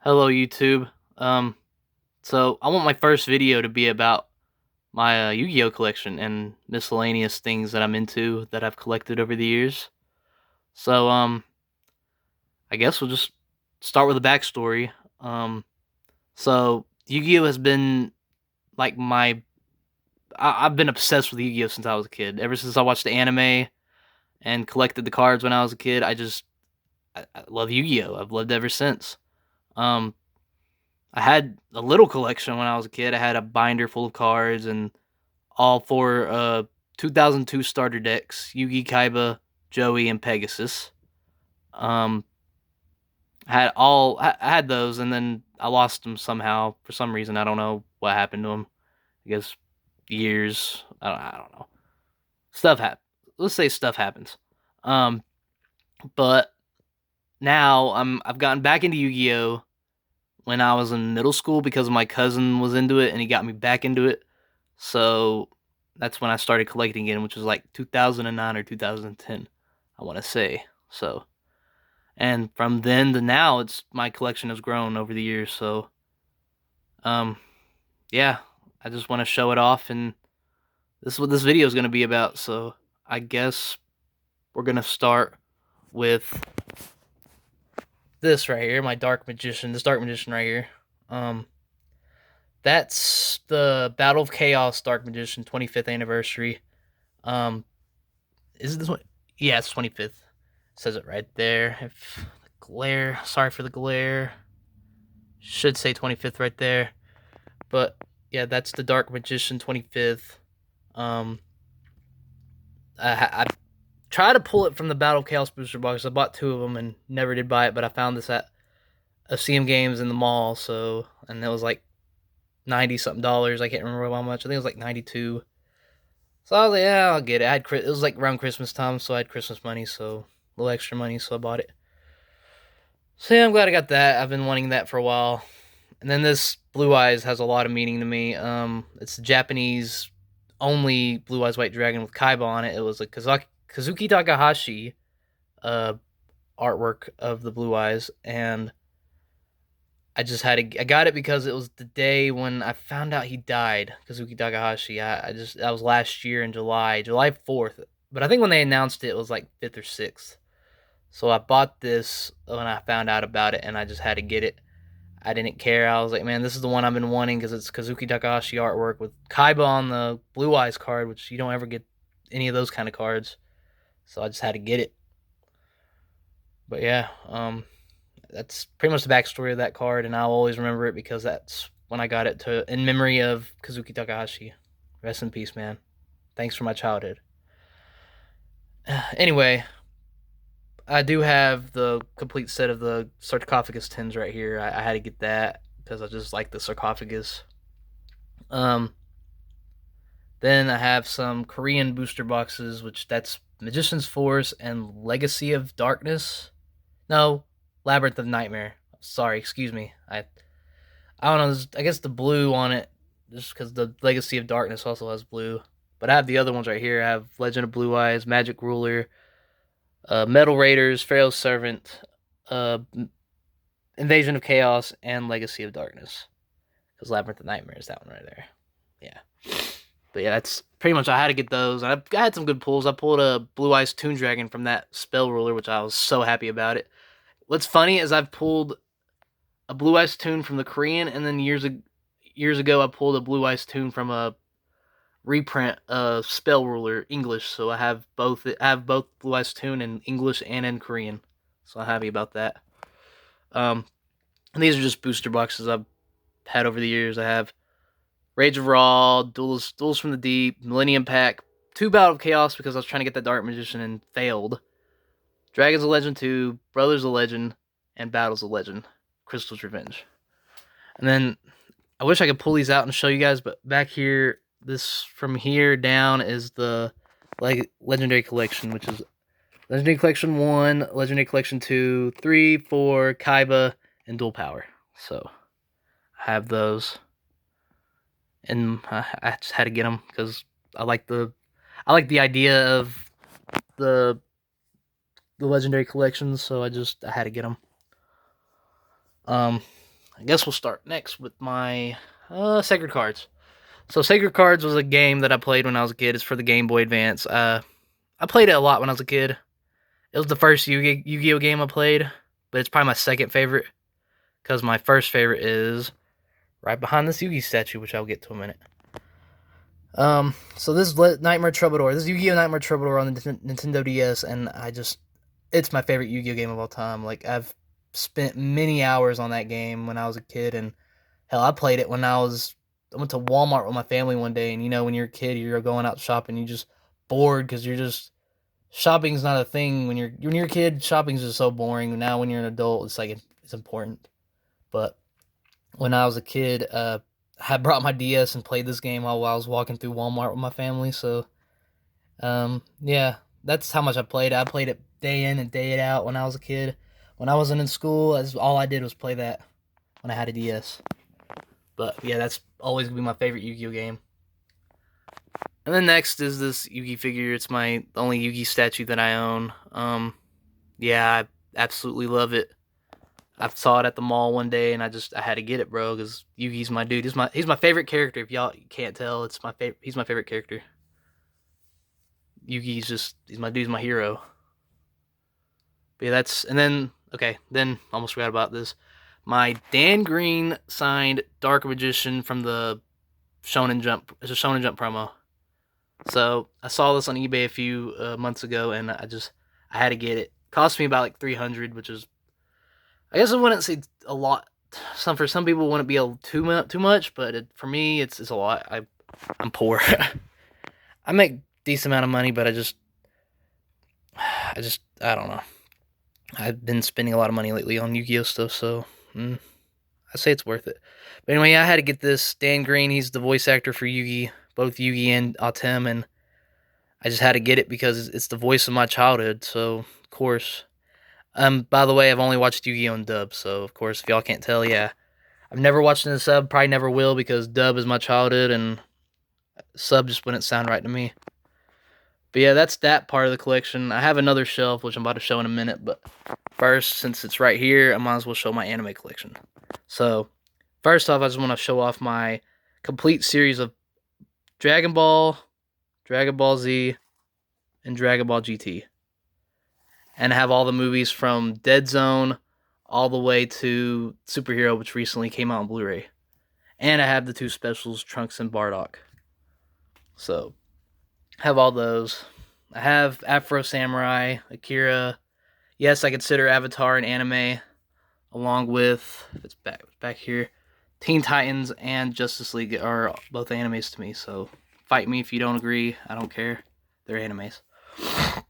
Hello, YouTube. So I want my first video to be about my Yu-Gi-Oh collection and miscellaneous things that I'm into that I've collected over the years. So, I guess we'll just start with a backstory. So Yu-Gi-Oh has been like I've been obsessed with Yu-Gi-Oh since I was a kid. Ever since I watched the anime and collected the cards when I was a kid, I love Yu-Gi-Oh. I've loved it ever since. Um, I had a little collection when I was a kid. I had a binder full of cards and all four 2002 starter decks: Yugi, Kaiba, Joey, and Pegasus. Um, I had those, and then I lost them somehow for some reason. I don't know what happened to them. I guess years. I don't know. Stuff happens. Let's say stuff happens. Um, but now I've gotten back into Yu-Gi-Oh when I was in middle school because my cousin was into it and he got me back into it. So that's when I started collecting again, which was like 2009 or 2010, I want to say. So, and from then to now, it's my collection has grown over the years. So, um, yeah, I just want to show it off, and this is what this video is going to be about. So, I guess we're gonna start with this right here, my Dark Magician. This Dark Magician right here. Um, that's the Battle of Chaos Dark Magician 25th anniversary. Um, is it this one? Yeah, it's 25th. It says it right there. If the glare, sorry for the glare. Should say 25th right there. But yeah, that's the Dark Magician 25th. Um, I tried to pull it from the Battle of Chaos booster box. I bought two of them and never did buy it, but I found this at a CM Games in the mall. So, and it was like 90 something dollars. I can't remember how much. I think it was like 92. So I was like, yeah, I'll get it. It was like around Christmas time, so I had Christmas money, so a little extra money, so I bought it. So yeah, I'm glad I got that. I've been wanting that for a while. And then this Blue Eyes has a lot of meaning to me. It's the Japanese only Blue Eyes White Dragon with Kaiba on it. It was a Kazuki Takahashi uh, artwork of the Blue Eyes, and I got it because it was the day when I found out he died, Kazuki Takahashi. That was last year in July 4th. But I think when they announced it, it was like 5th or 6th. So I bought this when I found out about it, and I just had to get it. I didn't care. I was like, man, this is the one I've been wanting because it's Kazuki Takahashi artwork with Kaiba on the Blue Eyes card, which you don't ever get any of those kind of cards. So I just had to get it. But yeah, that's pretty much the backstory of that card, and I'll always remember it because that's when I got it to in memory of Kazuki Takahashi. Rest in peace, man. Thanks for my childhood. Anyway, I do have the complete set of the sarcophagus tins right here. I had to get that because I just like the sarcophagus. Um, then I have some Korean booster boxes, which that's Magician's Force and Legacy of Darkness. No, Labyrinth of Nightmare. Sorry, excuse me. I don't know. I guess the blue on it, just because the Legacy of Darkness also has blue. But I have the other ones right here. I have Legend of Blue Eyes, Magic Ruler, Metal Raiders, Pharaoh's Servant, uh, Invasion of Chaos, and Legacy of Darkness. Because Labyrinth of Nightmare is that one right there. Yeah. But yeah, that's pretty much. I had to get those. I had some good pulls. I pulled a Blue Eyes Toon Dragon from that Spell Ruler, which I was so happy about it. What's funny is I've pulled a Blue Eyes Toon from the Korean, and then years ago I pulled a Blue Eyes Toon from a reprint of Spell Ruler English. So I have both. I have both Blue Eyes Toon in English and in Korean. So I'm happy about that. Um, and these are just booster boxes I've had over the years. I have Rage of Raw, Duels from the Deep, Millennium Pack, two Battle of Chaos because I was trying to get that Dark Magician and failed. Dragons of Legend 2, Brothers of Legend, and Battles of Legend, Crystal's Revenge. And then I wish I could pull these out and show you guys, but back here, this from here down is the Legendary Collection, which is Legendary Collection 1, Legendary Collection 2, 3, 4, Kaiba, and Dual Power. So I have those. And I just had to get them because I like the idea of the legendary collections, so I had to get them. I guess we'll start next with my Sacred Cards. So Sacred Cards was a game that I played when I was a kid. It's for the Game Boy Advance. I played it a lot when I was a kid. It was the first Yu-Gi-Oh game I played, but it's probably my second favorite because my first favorite is right behind this Yugi statue, which I'll get to in a minute. So this is Nightmare Troubadour. This is Yu-Gi-Oh! Nightmare Troubadour on the Nintendo DS, and it's my favorite Yu-Gi-Oh! Game of all time. Like, I've spent many hours on that game when I was a kid, and hell, I played it when I went to Walmart with my family one day, and when you're a kid, you're going out shopping, you're just bored because shopping's not a thing when you're a kid. Shopping's just so boring. Now when you're an adult, it's like it's important. But when I was a kid, I brought my DS and played this game while I was walking through Walmart with my family. So, yeah, that's how much I played. I played it day in and day out when I was a kid. When I wasn't in school, that's all I did was play that when I had a DS. But yeah, that's always gonna be my favorite Yu-Gi-Oh game. And then next is this Yugi figure. It's my only Yugi statue that I own. Yeah, I absolutely love it. I saw it at the mall one day, and I had to get it, bro, because Yugi's my dude. He's my favorite character. If y'all can't tell, it's my favorite. He's my favorite character. He's my dude. He's my hero. But yeah, then almost forgot about this. My Dan Green signed Dark Magician from the Shonen Jump. It's a Shonen Jump promo. So I saw this on eBay a few months ago, and I had to get it. Cost me about like 300, which is, I guess I wouldn't say a lot. For some people wouldn't be too much, but for me it's a lot. I'm poor. I make decent amount of money, but I don't know. I've been spending a lot of money lately on Yu-Gi-Oh stuff, so I say it's worth it. But anyway, I had to get this. Dan Green, he's the voice actor for Yugi, both Yugi and Atem, and I just had to get it because it's the voice of my childhood. So of course, by the way, I've only watched Yu-Gi-Oh in dub, so of course, if y'all can't tell, yeah, I've never watched it in sub. Probably never will because dub is my childhood, and sub just wouldn't sound right to me. But yeah, that's that part of the collection. I have another shelf, which I'm about to show in a minute, but first, since it's right here, I might as well show my anime collection. So, first off, I just want to show off my complete series of Dragon Ball, Dragon Ball Z, and Dragon Ball GT. And I have all the movies from Dead Zone all the way to Superhero, which recently came out on Blu-ray. And I have the two specials, Trunks and Bardock. So, have all those. I have Afro Samurai, Akira. Yes, I consider Avatar an anime, along with, if it's back here, Teen Titans and Justice League are both animes to me. So fight me if you don't agree. I don't care. They're animes. I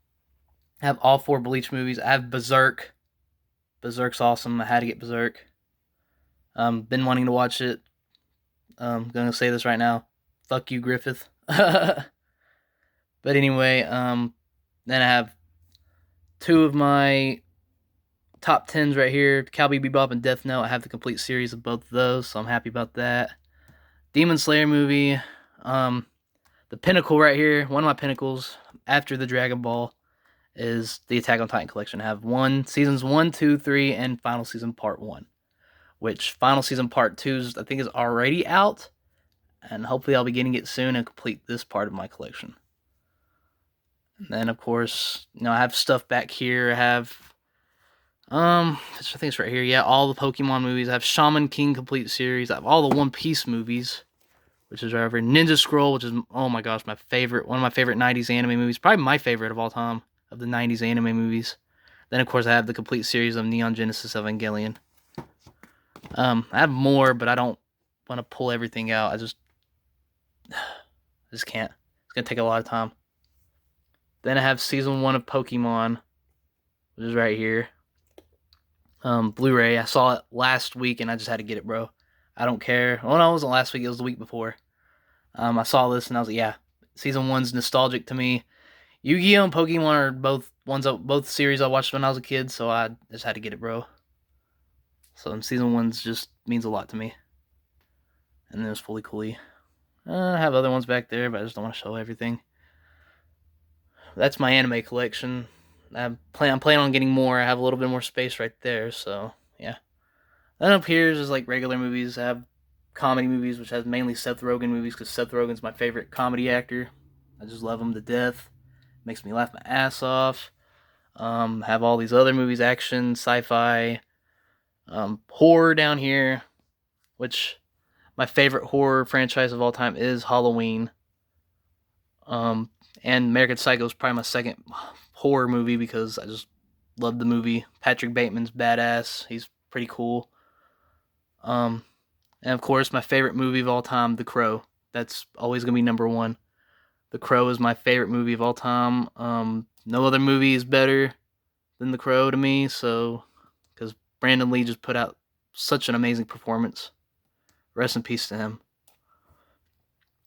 have all 4 Bleach movies. I have Berserk. Berserk's awesome. I had to get Berserk. Been wanting to watch it. Gonna say this right now. Fuck you, Griffith. But anyway, then I have 2 of my top 10s right here, Cowboy Bebop and Death Note. I have the complete series of both of those, so I'm happy about that. Demon Slayer movie, the pinnacle right here, one of my pinnacles after the Dragon Ball is the Attack on Titan collection. I have seasons 1, 2, 3, and final season part 1, which final season part 2 I think is already out, and hopefully I'll be getting it soon and complete this part of my collection. And then, of course, I have stuff back here. I have, I think it's right here. Yeah, all the Pokemon movies. I have Shaman King complete series. I have all the One Piece movies, which is right over. Ninja Scroll, which is, oh my gosh, one of my favorite 90s anime movies. Probably my favorite of all time of the 90s anime movies. Then, of course, I have the complete series of Neon Genesis Evangelion. I have more, but I don't want to pull everything out. I just can't. It's going to take a lot of time. Then I have season 1 of Pokemon, which is right here. Blu-ray. I saw it last week and I just had to get it, bro. I don't care. Well, no, it wasn't last week. It was the week before. I saw this and I was like, yeah, season 1's nostalgic to me. Yu-Gi-Oh! And Pokemon are both series I watched when I was a kid, so I just had to get it, bro. So season 1's just means a lot to me. And then it's Fully Cooley. I have other ones back there, but I just don't want to show everything. That's my anime collection. I'm planning on getting more. I have a little bit more space right there, so yeah. Then up here is just like regular movies. I have comedy movies, which has mainly Seth Rogen movies because Seth Rogen's my favorite comedy actor. I just love him to death. Makes me laugh my ass off. Have all these other movies, action, sci-fi, horror down here, which my favorite horror franchise of all time is Halloween. Um, and American Psycho is probably my second horror movie because I just love the movie. Patrick Bateman's badass. He's pretty cool. Um, and of course, my favorite movie of all time, The Crow. That's always gonna be number one. The Crow is my favorite movie of all time. No other movie is better than The Crow to me. So, because Brandon Lee just put out such an amazing performance. Rest in peace to him.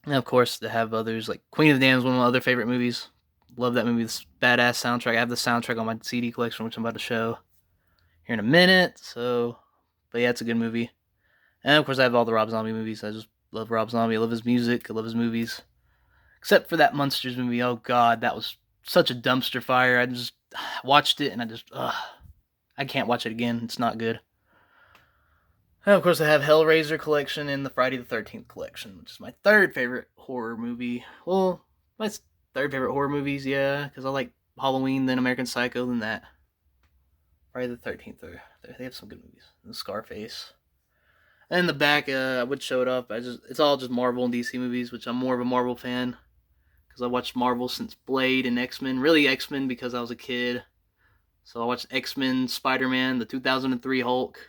And of course, to have others like Queen of the Damned is one of my other favorite movies. Love that movie. This badass soundtrack. I have the soundtrack on my CD collection, which I'm about to show here in a minute. So, but yeah, it's a good movie. And of course, I have all the Rob Zombie movies. I just love Rob Zombie. I love his music. I love his movies. Except for that Monsters movie. Oh God, that was such a dumpster fire. I just watched it and I can't watch it again. It's not good. And of course, I have Hellraiser collection and the Friday the 13th collection, which is my third favorite horror movie. Well, my third favorite horror movies, yeah, because I like Halloween, then American Psycho, then that. Friday the 13th, they have some good movies. And Scarface. And in the back, I would show it up. It's all just Marvel and DC movies, which I'm more of a Marvel fan because I watched Marvel since Blade and X-Men. Really X-Men because I was a kid. So I watched X-Men, Spider-Man, the 2003 Hulk,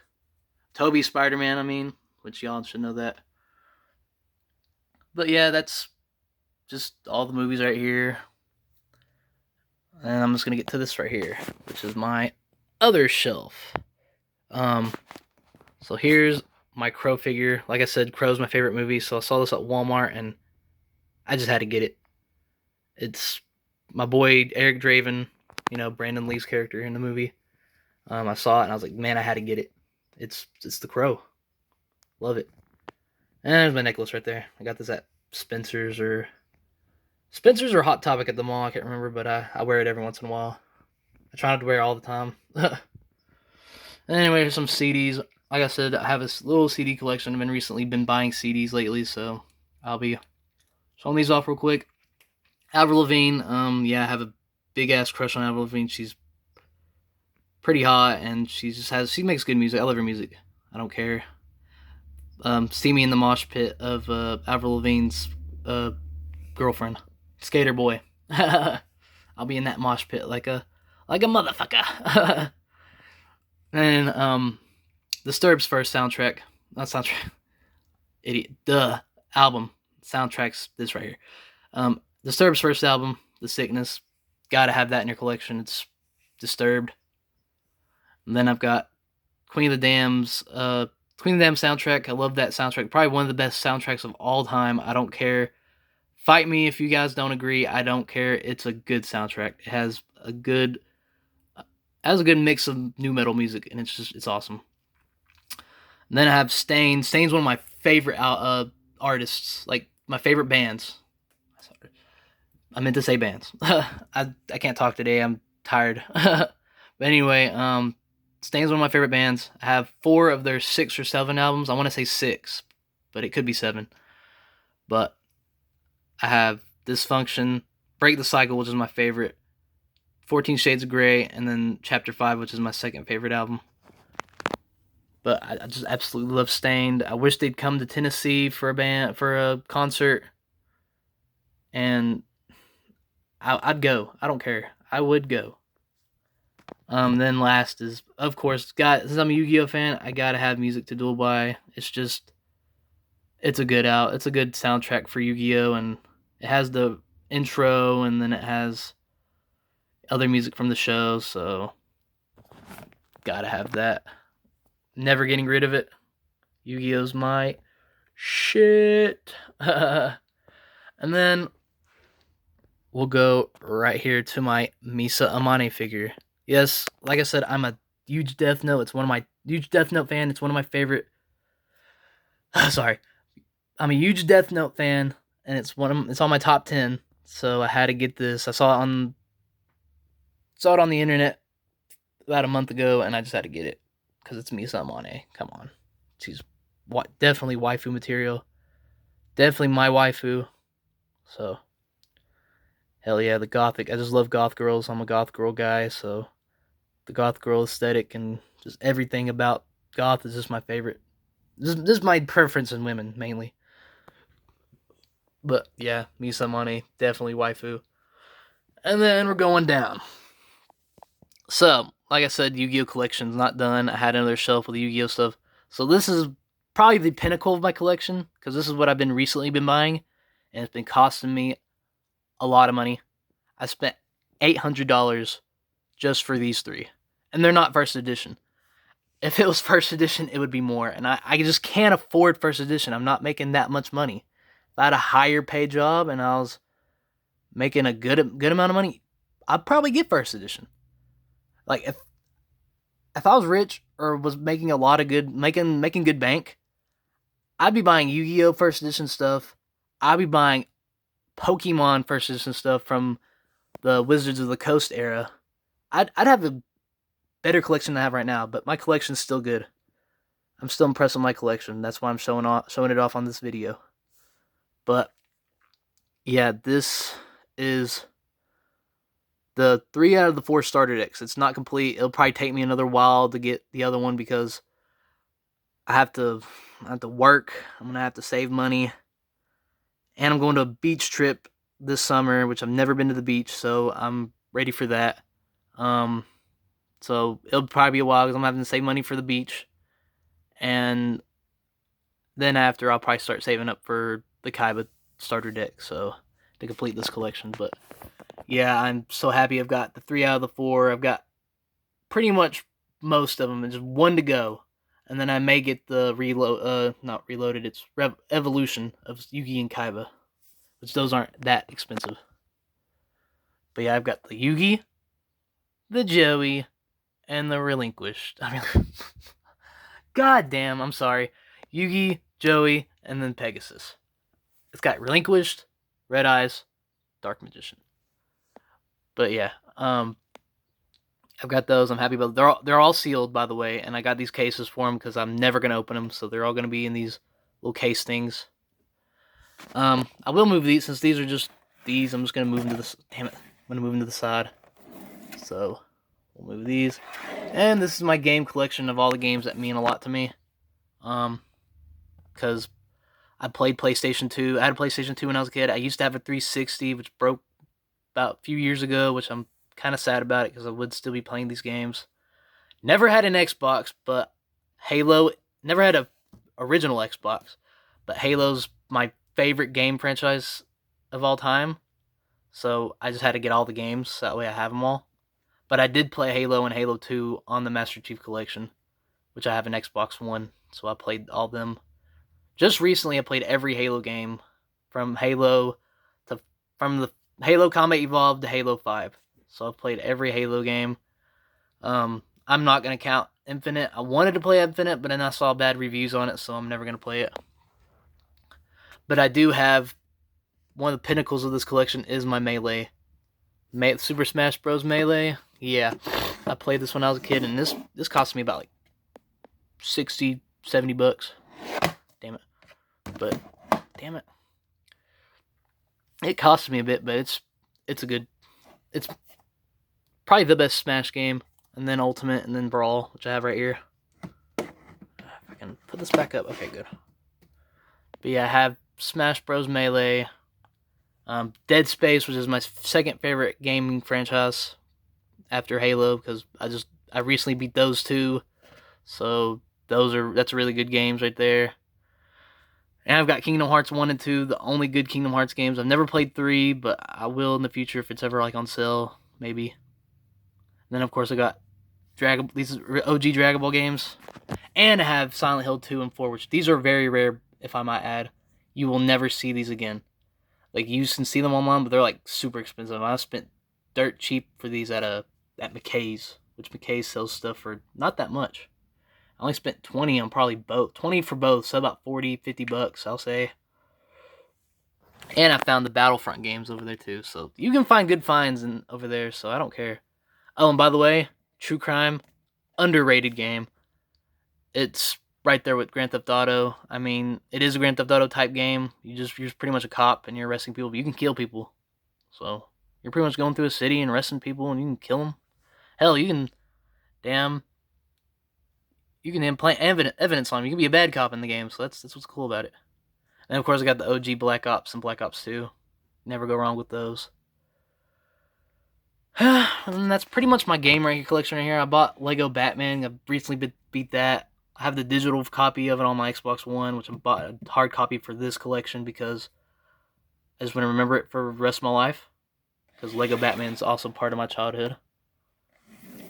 Tobey Spider-Man, I mean, which y'all should know that. But yeah, that's just all the movies right here. And I'm just going to get to this right here, which is my other shelf. So here's my Crow figure. Like I said, Crow's my favorite movie, so I saw this at Walmart and I just had to get it. It's my boy Eric Draven, Brandon Lee's character in the movie. I saw it and I was like, man, I had to get it. It's the Crow. Love it. And there's my necklace right there. I got this at Spencer's or Hot Topic at the mall. I can't remember, but I wear it every once in a while. I try not to wear it all the time. Anyway, here's some CDs. Like I said, I have this little CD collection. I've recently been buying CDs lately, so I'll be showing these off real quick. Avril Lavigne, yeah, I have a big ass crush on Avril Lavigne. She's pretty hot, and she makes good music. I love her music. I don't care. See me in the mosh pit of Avril Lavigne's girlfriend, Skater Boy. I'll be in that mosh pit like a motherfucker. And Disturbed's first soundtrack, not soundtrack, idiot, album, soundtrack's this right here. Disturbed's first album, The Sickness, gotta have that in your collection. It's Disturbed. And then I've got Queen of the Damned's soundtrack. I love that soundtrack. Probably one of the best soundtracks of all time. I don't care. Fight me if you guys don't agree. I don't care. It's a good soundtrack. It has a good mix of new metal music, and it's awesome. And then I have Staind. Staind's one of my favorite artists, like my favorite bands. I meant to say bands. I can't talk today. I'm tired. But anyway, Staind's one of my favorite bands. I have 4 of their 6 or 7 albums. I want to say 6, but it could be 7. But I have Dysfunction, Break the Cycle, which is my favorite, 14 Shades of Grey, and then Chapter 5, which is my second favorite album. But I just absolutely love Staind. I wish they'd come to Tennessee for a concert, and I'd go. I don't care. I would go. Then last is, of course, since I'm a Yu-Gi-Oh fan, I gotta have Music to Duel by. It's a good soundtrack for Yu-Gi-Oh, and it has the intro, and then it has other music from the show, so gotta have that. Never getting rid of it. Yu-Gi-Oh's my shit. And then we'll go right here to my Misa Amane figure. Yes, like I said, I'm a huge Death Note. Huge Death Note fan. It's one of my favorite. Sorry, I'm a huge Death Note fan, and it's on my top 10. So I had to get this. I saw it on the internet about a month ago, and I just had to get it because it's Misa Amane. Come on, she's definitely waifu material. Definitely my waifu. So hell yeah, the gothic. I just love goth girls. I'm a goth girl guy, so the goth girl aesthetic and just everything about goth is just my favorite. This is my preference in women mainly. But yeah, Misa Amane, definitely waifu. And then we're going down. So, like I said, Yu-Gi-Oh! Collection's not done. I had another shelf with the Yu-Gi-Oh! Stuff. So this is probably the pinnacle of my collection, because this is what I've been recently been buying, and it's been costing me a lot of money. I spent $800 just for these three. And they're not first edition. If it was first edition, it would be more. And I just can't afford first edition. I'm not making that much money. If I had a higher paid job and I was making a good amount of money, I'd probably get first edition. Like if I was rich or was making a lot of making good bank, I'd be buying Yu-Gi-Oh! First edition stuff. I'd be buying Pokemon first edition stuff from the Wizards of the Coast era. I'd have a better collection than I have right now, but my collection's still good. I'm still impressed with my collection. That's why I'm showing it off on this video. But yeah, this is the 3 out of the 4 starter decks. It's not complete. It'll probably take me another while to get the other one because I have to work. I'm gonna have to save money, and I'm going to a beach trip this summer, which I've never been to the beach, so I'm ready for that. So it'll probably be a while because I'm having to save money for the beach, and then after I'll probably start saving up for the Kaiba starter deck, so to complete this collection. But yeah, I'm so happy I've got the 3 out of the 4. I've got pretty much most of them. There's just one to go. And then I may get the not reloaded, it's evolution of Yugi and Kaiba, which those aren't that expensive. But yeah, I've got the Yugi, the Joey, and the Relinquished. I mean, god damn, I'm sorry. Yugi, Joey, and then Pegasus. It's got Relinquished, Red Eyes, Dark Magician. But yeah, I've got those. I'm happy about them. They're all sealed, by the way, and I got these cases for them because I'm never gonna open them, so they're all gonna be in these little case things. I will move these since these are just these. I'm just gonna move them to the damn it. I'm gonna move them to the side. So we'll move these, and this is my game collection of all the games that mean a lot to me. Because I played PlayStation 2. I had a PlayStation 2 when I was a kid. I used to have a 360, which broke about a few years ago, which I'm kind of sad about it because I would still be playing these games. Never had an Xbox, but Halo, never had a original Xbox, but Halo's my favorite game franchise of all time. So I just had to get all the games, so that way I have them all. But I did play Halo and Halo 2 on the Master Chief Collection, which I have an Xbox One, so I played all them. Just recently I played every Halo game from the Halo Combat Evolved to Halo 5. So I've played every Halo game. I'm not going to count Infinite. I wanted to play Infinite, but then I saw bad reviews on it, so I'm never going to play it. But I do have one of the pinnacles of this collection is my Melee. Super Smash Bros. Melee. Yeah, I played this when I was a kid, and this cost me about like 60, 70 bucks. Damn it. But, damn it. It cost me a bit, but it's probably the best Smash game, and then Ultimate, and then Brawl, which I have right here. If I can put this back up, okay, good. But yeah, I have Smash Bros. Melee, Dead Space, which is my second favorite gaming franchise after Halo, because I recently beat those two, so that's really good games right there. And I've got Kingdom Hearts 1 and 2, the only good Kingdom Hearts games. I've never played 3, but I will in the future if it's ever like on sale, maybe. And then of course I got these OG Dragon Ball games. And I have Silent Hill 2 and 4, which these are very rare, if I might add. You will never see these again. Like, you can see them online, but they're like super expensive. I spent dirt cheap for these at McKay's, which McKay's sells stuff for not that much. I only spent 20 on probably both. 20 for both, so about 40, 50 bucks, I'll say. And I found the Battlefront games over there too, so you can find good finds over there, so I don't care. Oh, and by the way, True Crime, underrated game. It's right there with Grand Theft Auto. I mean, it is a Grand Theft Auto type game. You're just pretty much a cop and you're arresting people, but you can kill people. So you're pretty much going through a city and arresting people, and you can kill them. Hell, you can damn you can implant evidence on them. You can be a bad cop in the game. So that's what's cool about it. And of course, I got the OG Black Ops and Black Ops 2. Never go wrong with those. And that's pretty much my game ranking collection right here. I bought Lego Batman. I've recently beat that. I have the digital copy of it on my Xbox One, which I bought a hard copy for this collection because I just want to remember it for the rest of my life. Because Lego Batman's also part of my childhood. And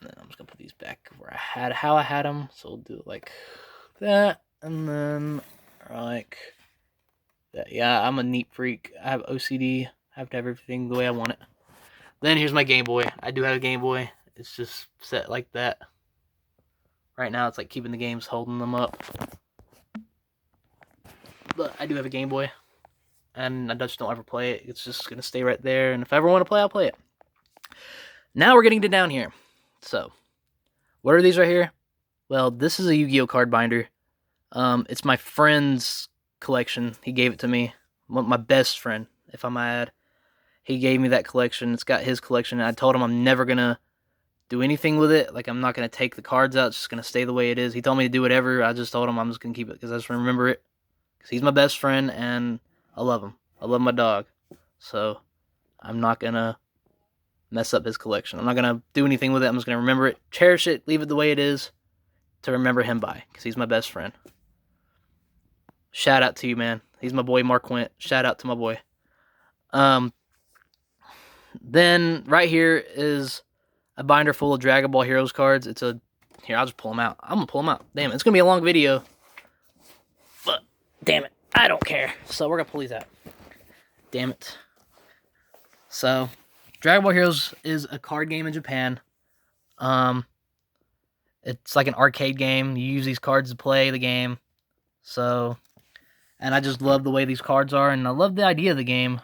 then I'm just gonna put these back where how I had them. So we'll do it like that, and then like that. Yeah, I'm a neat freak. I have OCD. I have to have everything the way I want it. Then here's my Game Boy. I do have a Game Boy. It's just set like that. Right now, it's like keeping the games, holding them up. But I do have a Game Boy. And I just don't ever play it. It's just going to stay right there. And if I ever want to play, I'll play it. Now we're getting to down here. So, what are these right here? Well, this is a Yu-Gi-Oh card binder. It's my friend's collection. He gave it to me. My best friend, if I might add. He gave me that collection. It's got his collection. I told him I'm never going to do anything with it. Like, I'm not going to take the cards out. It's just going to stay the way it is. He told me to do whatever. I just told him I'm just going to keep it because I just remember it. Because he's my best friend, and I love him. I love my dog. So, I'm not going to mess up his collection. I'm not going to do anything with it. I'm just going to remember it, cherish it, leave it the way it is to remember him by. Because he's my best friend. Shout out to you, man. He's my boy, Mark Went. Shout out to my boy. Then, right here is a binder full of Dragon Ball Heroes cards. Here, I'll just pull them out. I'm going to pull them out. Damn it, it's going to be a long video. But, damn it, I don't care. So, we're going to pull these out. Damn it. So, Dragon Ball Heroes is a card game in Japan. It's like an arcade game. You use these cards to play the game. So, and I just love the way these cards are, and I love the idea of the game.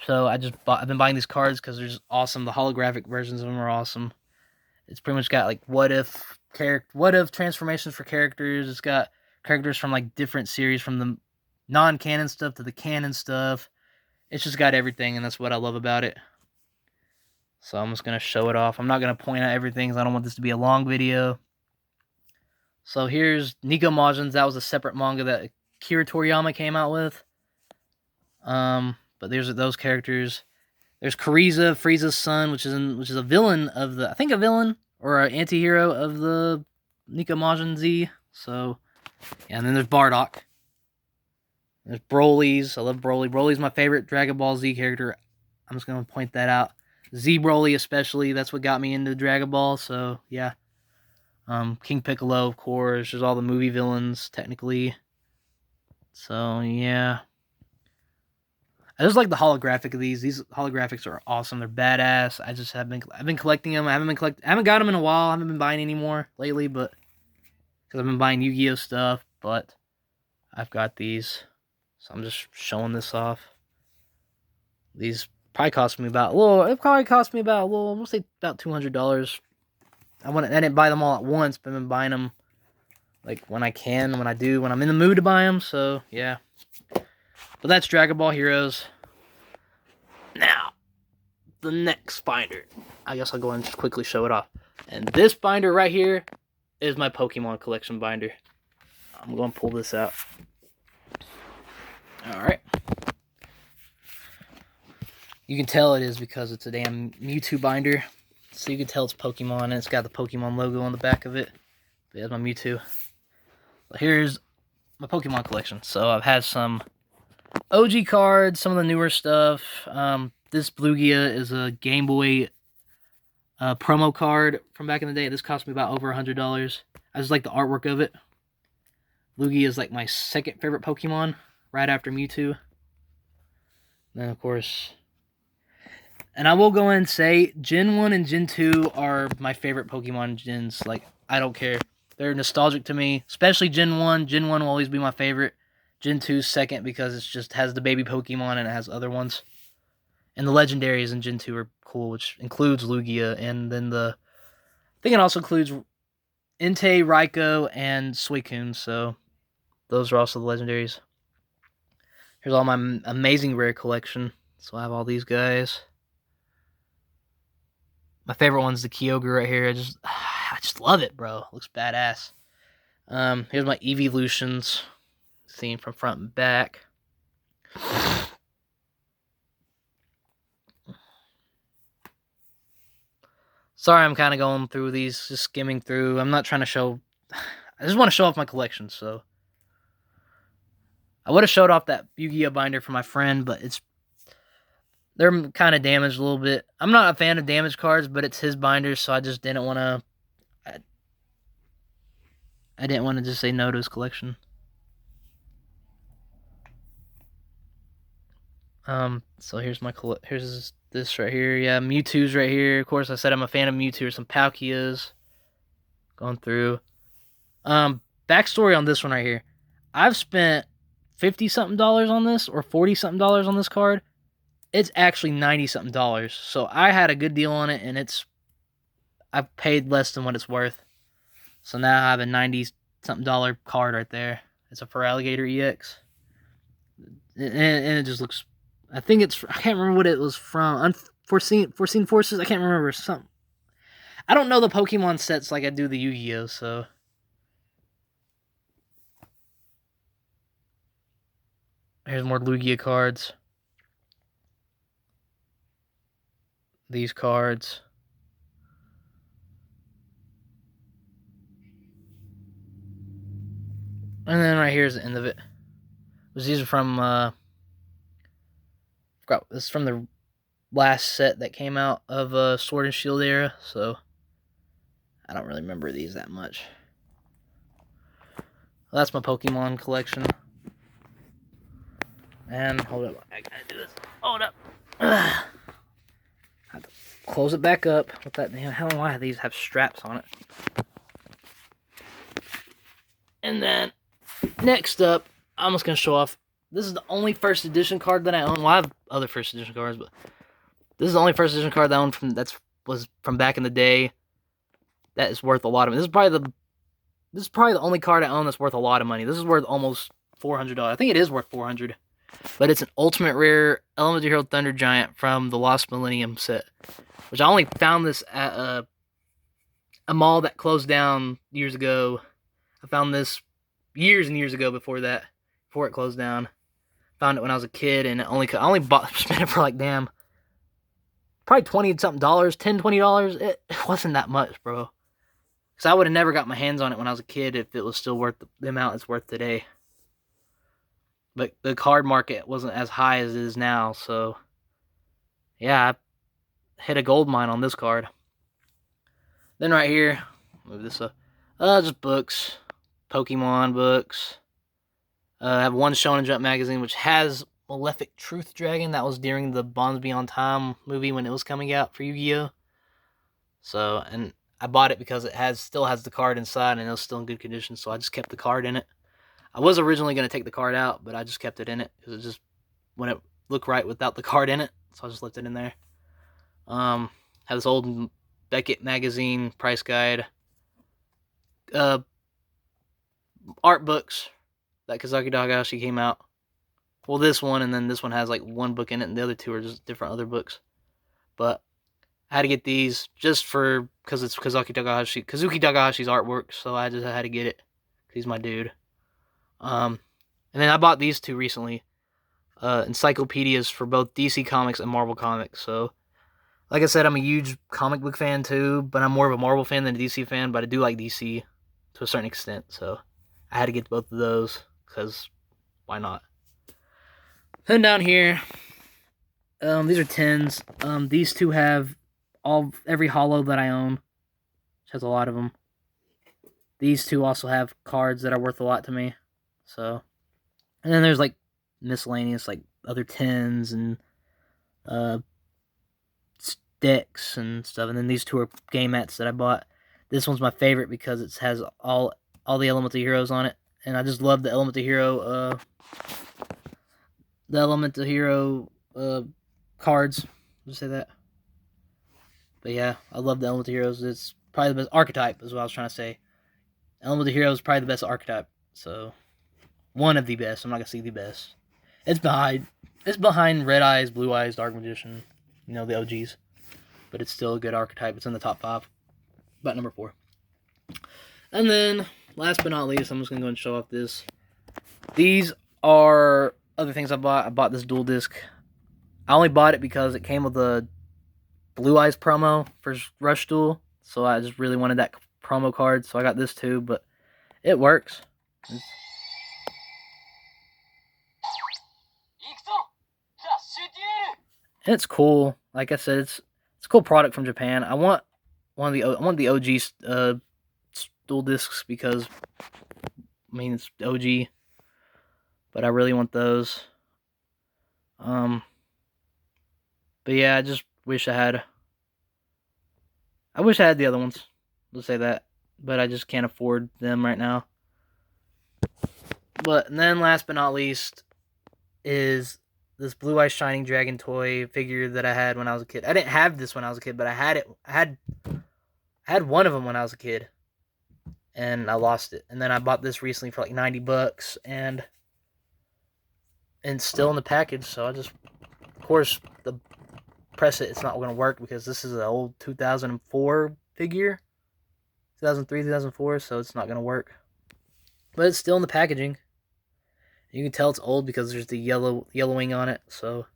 So I've been buying these cards because they're just awesome. The holographic versions of them are awesome. It's pretty much got like what if transformations for characters. It's got characters from like different series, from the non-canon stuff to the canon stuff. It's just got everything, and that's what I love about it. So I'm just gonna show it off. I'm not gonna point out everything because I don't want this to be a long video. So here's Nico Majins. That was a separate manga that Akira Toriyama came out with. But there's those characters. There's Kuriza, Frieza's son, which is a villain of the, I think a villain or an anti-hero of the Nico Majin Z. So, yeah, and then there's Bardock. There's Broly's. I love Broly. Broly's my favorite Dragon Ball Z character. I'm just gonna point that out. Z Broly especially. That's what got me into Dragon Ball. So yeah. King Piccolo, of course. There's all the movie villains technically. So yeah. I just like the holographic of these. These holographics are awesome. They're badass. I've been collecting them. I haven't got them in a while. I haven't been buying any more lately, but because I've been buying Yu-Gi-Oh stuff. But I've got these, so I'm just showing this off. These probably cost me about I'm gonna say about $200. I didn't buy them all at once, but I've been buying them like when I can, when I'm in the mood to buy them. So yeah. But that's Dragon Ball Heroes. Now, the next binder. I guess I'll go and just quickly show it off. And this binder right here is my Pokemon collection binder. I'm going to pull this out. Alright. You can tell it is because it's a damn Mewtwo binder. So you can tell it's Pokemon, and it's got the Pokemon logo on the back of it. But that's my Mewtwo. So here's my Pokemon collection. So I've had some OG cards, some of the newer stuff. This Lugia is a Game Boy promo card from back in the day. This cost me about over $100. I just like the artwork of it. Lugia is like my second favorite Pokemon, right after Mewtwo. Then, of course, and I will go in and say, Gen 1 and Gen 2 are my favorite Pokemon gens. Like, I don't care. They're nostalgic to me, especially Gen 1. Gen 1 will always be my favorite. Gen 2's second because it just has the baby Pokemon and it has other ones. And the legendaries in Gen 2 are cool, which includes Lugia. And then I think it also includes Entei, Raikou, and Suicune. So those are also the legendaries. Here's all my amazing rare collection. So I have all these guys. My favorite one's the Kyogre right here. I just love it, bro. It looks badass. Here's my Evolutions, seen from front and back. Sorry, I'm kind of going through these, just skimming through. I'm not trying to show. I just want to show off my collection. So I would have showed off that Yu-Gi-Oh binder for my friend, but they're kind of damaged a little bit. I'm not a fan of damaged cards, but it's his binder, so I just didn't want to. I didn't want to just say no to his collection. So here's here's this right here. Yeah, Mewtwo's right here. Of course, I said I'm a fan of Mewtwo. Some Palkias. Going through. Backstory on this one right here. I've spent $50-something on this, or $40-something on this card. It's actually $90-something. So I had a good deal on it, and I've paid less than what it's worth. So now I have a $90-something card right there. It's a Feraligatr EX. And it just looks, I think I can't remember what it was from. Unforeseen Forces. I can't remember something. I don't know the Pokemon sets like I do the Yu-Gi-Oh. So here's more Lugia cards. These cards. And then right here's the end of it. These are from forgot this is from the last set that came out of Sword and Shield era, so I don't really remember these that much. Well, that's my Pokemon collection. And hold up, I gotta do this. Hold up. I have to close it back up with that. Damn, how why these have straps on it? And then next up, I'm just gonna show off. This is the only first edition card that I own. Well, I have other first edition cards, but this is the only first edition card that I own was from back in the day. That is worth a lot of money. This is probably the only card I own that's worth a lot of money. This is worth almost $400. I think it is worth $400. But it's an ultimate rare Elemental Hero Thunder Giant from the Lost Millennium set, which I only found this at a mall that closed down years ago. I found this years and years ago before it closed down. Found it when I was a kid, and I only spent it for like probably $20-something, $10, $20. It wasn't that much, bro. Because I would have never got my hands on it when I was a kid if it was still worth the amount it's worth today. But the card market wasn't as high as it is now, so yeah, I hit a gold mine on this card. Then right here, move this up. Just books, Pokemon books. I have one Shonen Jump magazine which has Malefic Truth Dragon. That was during the Bonds Beyond Time movie when it was coming out for Yu-Gi-Oh. So, and I bought it because it still has the card inside and it was still in good condition, so I just kept the card in it. I was originally going to take the card out, but I just kept it in it because it just wouldn't look right without the card in it, so I just left it in there. Have this old Beckett magazine price guide. Art books that Kazaki Dagashi came out. Well, this one, and then this one has like one book in it, and the other two are just different other books. But I had to get these just because it's Kazuki Takahashi's artwork, so I just had to get it. He's my dude. And then I bought these two recently. Encyclopedias for both DC Comics and Marvel Comics. So, like I said, I'm a huge comic book fan too, but I'm more of a Marvel fan than a DC fan, but I do like DC to a certain extent, so I had to get both of those, because why not? Then down here, these are tins. These two have every holo that I own, which has a lot of them. These two also have cards that are worth a lot to me. So, and then there's like miscellaneous, like other tins and sticks and stuff. And then these two are game mats that I bought. This one's my favorite because it has all the Elemental Heroes on it, and I just love the Elemental Hero. The Elemental Hero cards. Just say that. But yeah, I love the Elemental Heroes. It's probably the best archetype, is what I was trying to say. Elm of the Hero is probably the best archetype. So, one of the best. I'm not gonna say the best. It's behind Red Eyes, Blue Eyes, Dark Magician. You know, the OGs. But it's still a good archetype. It's in the top 5. About number 4. And then, last but not least, I'm just gonna go and show off this. These are other things I bought. I bought this dual disc. I only bought it because it came with a Blue Eyes promo for Rush Duel. So I just really wanted that promo card. So I got this too. But it works. And it's cool. Like I said, it's a cool product from Japan. I want the OG dual discs because I mean it's OG, but I really want those. But yeah, I just wish I had the other ones. Let's say that, but I just can't afford them right now. But and then last but not least is this Blue Eyes Shining Dragon toy figure that I had when I was a kid. I didn't have this when I was a kid, but I had it. I had one of them when I was a kid, and I lost it. And then I bought this recently for like $90, and it's still in the package. So I just, of course, the press it. It's not going to work because this is an old 2004 figure, 2003, 2004. So it's not going to work. But it's still in the packaging. You can tell it's old because there's the yellowing on it. So,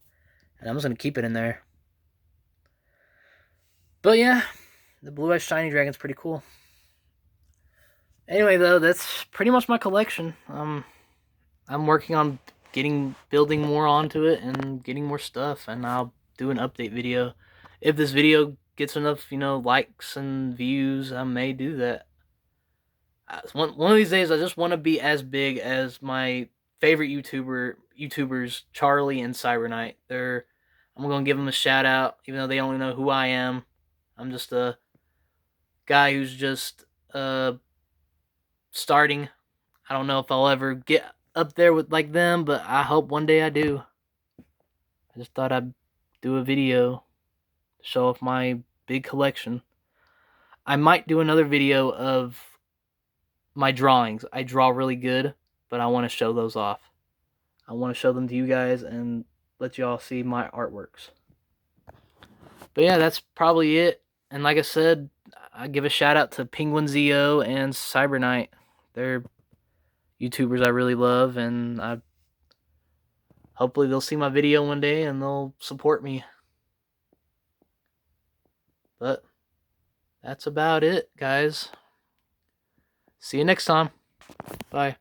and I'm just gonna keep it in there. But yeah, the Blue Eyes Shiny Dragon's pretty cool. Anyway, though, that's pretty much my collection. I'm working on building more onto it and getting more stuff, and I'll do an update video. If this video gets enough, likes and views, I may do that. One of these days, I just want to be as big as my favorite YouTubers, Charlie and Cyberknight. I'm gonna give them a shout out, even though they only know who I am. I'm just a guy who's just starting. I don't know if I'll ever get up there with like them, but I hope one day I do. I just thought I'd do a video to show off my big collection. I might do another video of my drawings. I draw really good, but I want to show those off. I want to show them to you guys and let y'all see my artworks. But yeah, that's probably it. And like I said, I give a shout out to Penguin ZO and Cyberknight. They're YouTubers I really love, and hopefully they'll see my video one day and they'll support me. But that's about it, guys. See you next time. Bye.